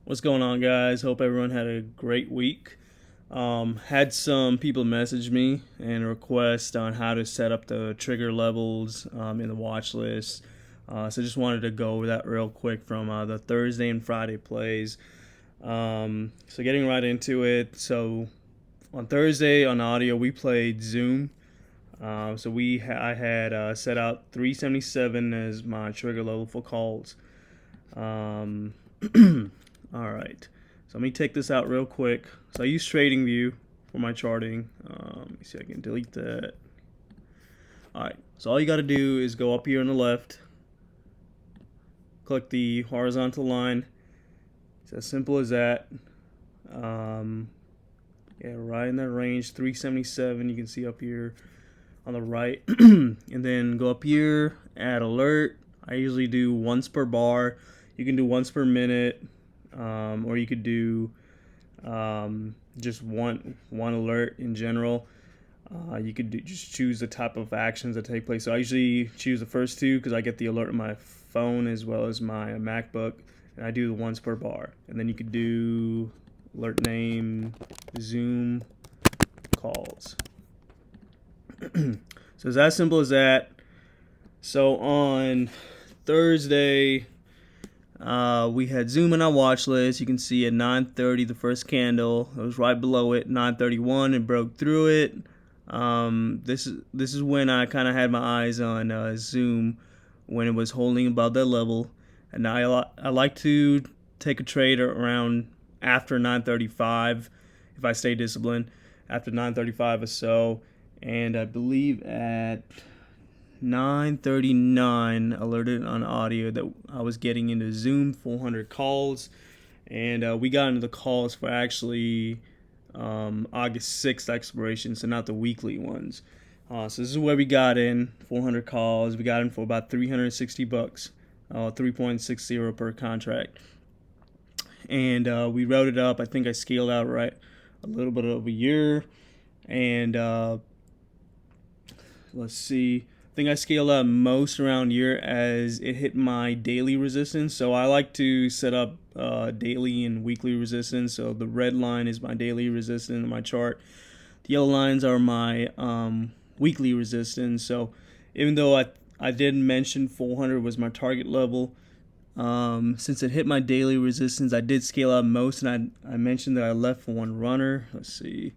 What's going on, guys? Hope everyone had a great week. Had some people message me and request on how to set up the trigger levels in the watch list. So just wanted to go over that real quick from the Thursday and Friday plays. So getting right into it. So on Thursday on audio we played Zoom. I had set out 377 as my trigger level for calls. Um, all right. So let me take this out real quick. So I use TradingView for my charting. Let me see if I can delete that. All right. So all you got to do is go up here on the left, click the horizontal line. It's as simple as that. Yeah, right in that range, 377. You can see up here on the right, and then go up here, add alert. I usually do once per bar. You can do once per minute, or you could do just one alert in general. You could just choose the type of actions that take place. So I usually choose the first two because I get the alert on my phone as well as my MacBook, and I do the once per bar. And then you could do alert name, Zoom, calls. So it's as simple as that. So on Thursday, we had Zoom in our watch list. You can see at 9:30 the first candle. It was right below it. 9:31 it broke through it. This is when I kind of had my eyes on Zoom when it was holding above that level. And I like to take a trade around after 9:35 if I stay disciplined. After 9:35 or so, and I believe at 9:39 alerted on audio that I was getting into Zoom 400 calls, and we got into the calls for actually August 6th expiration, so not the weekly ones. So this is where we got in 400 calls. We got in for about $360, 3.60 per contract, and we wrote it up. I think I scaled out right a little bit over a year, and let's see. I think I scaled up most around year as it hit my daily resistance. So I like to set up daily and weekly resistance. So the red line is my daily resistance in my chart. The yellow lines are my weekly resistance. So even though I did mention 400 was my target level, since it hit my daily resistance, I did scale up most, and I mentioned that I left for one runner. Let's see.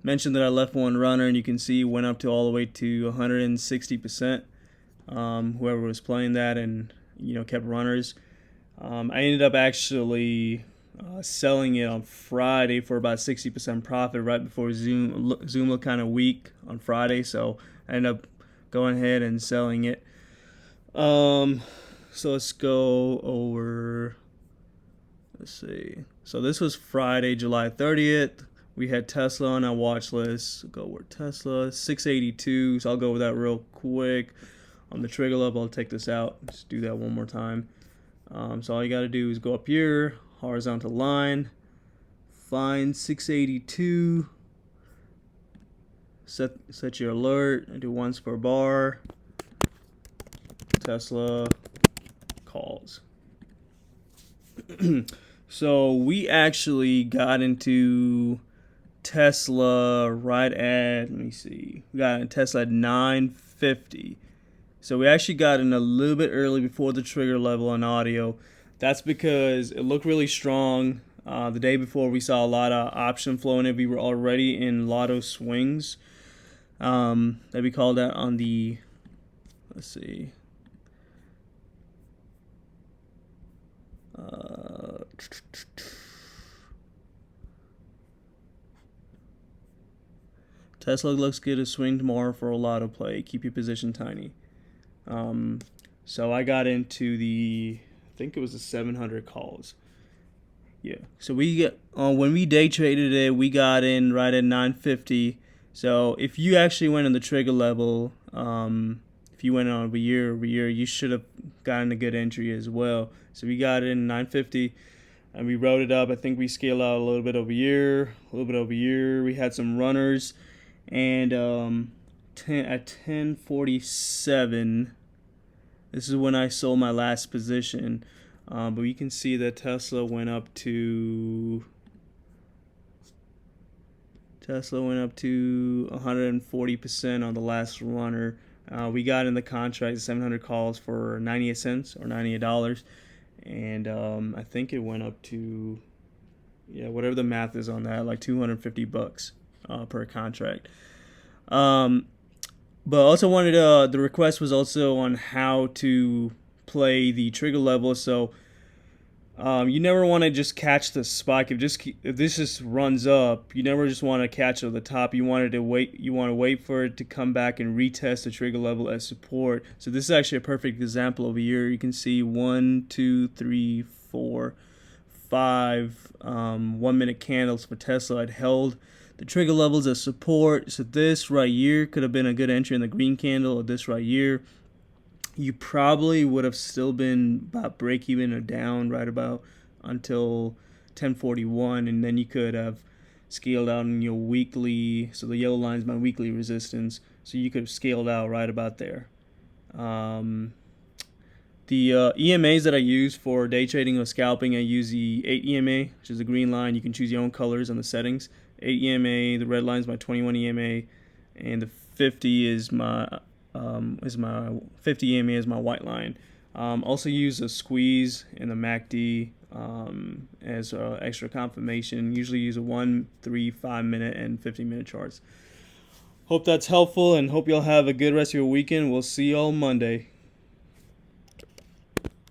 Mentioned that I left one runner, and you can see went up to all the way to 160%. Whoever was playing that and kept runners. I ended up actually selling it on Friday for about 60% profit right before Zoom looked kind of weak on Friday, so I ended up going ahead and selling it. So let's go over. Let's see. So this was Friday, July 30th. We had Tesla on our watch list. Go over Tesla, 682. So I'll go over that real quick. On the trigger level, I'll take this out. Just do that one more time. So all you got to do is go up here, horizontal line, find 682. Set your alert. I do once per bar. Tesla calls. So we actually got into Tesla right at, let me see, we got in Tesla at 950. So we actually got in a little bit early before the trigger level on audio. That's because it looked really strong. The day before we saw a lot of option flow in it. We were already in lotto swings that we called out on the, let's see, Tesla looks good to swing tomorrow for a lotto play. Keep your position tiny. So I got into I think it was the 700 calls. Yeah. So we get when we day traded it, we got in right at 950. So if you actually went on the trigger level, if you went on over year, you should have gotten a good entry as well. So we got in 950. And we wrote it up. I think we scaled out a little bit over year, We had some runners, and at 10:47, this is when I sold my last position. But you can see that Tesla went up to 140% on the last runner. We got in the contract 700 calls for 98 cents or $98, and I think it went up to, yeah, whatever the math is on that, like $250 per contract. But also wanted the request was also on how to play the trigger level. So you never want to just catch the spike. If this just runs up, you never just want to catch it at the top. You wanted to wait. You want to wait for it to come back and retest the trigger level as support. So this is actually a perfect example over here. You can see 1, 2, 3, 4, 5 1 minute candles for Tesla. It held the trigger levels as support. So this right here could have been a good entry in the green candle, or this right here. You probably would have still been about break even or down right about until 1041, and then you could have scaled out in your weekly. So the yellow line is my weekly resistance. So you could have scaled out right about there. The EMAs that I use for day trading or scalping, I use the 8 EMA, which is the green line. You can choose your own colors on the settings. 8 EMA, the red line is my 21 EMA, and the 50 is my 50 EMA is my white line. Also use a squeeze and the MACD as extra confirmation. Usually use a 1, 3, 5 minute, and 15-minute charts. Hope that's helpful, and hope y'all have a good rest of your weekend. We'll see y'all Monday.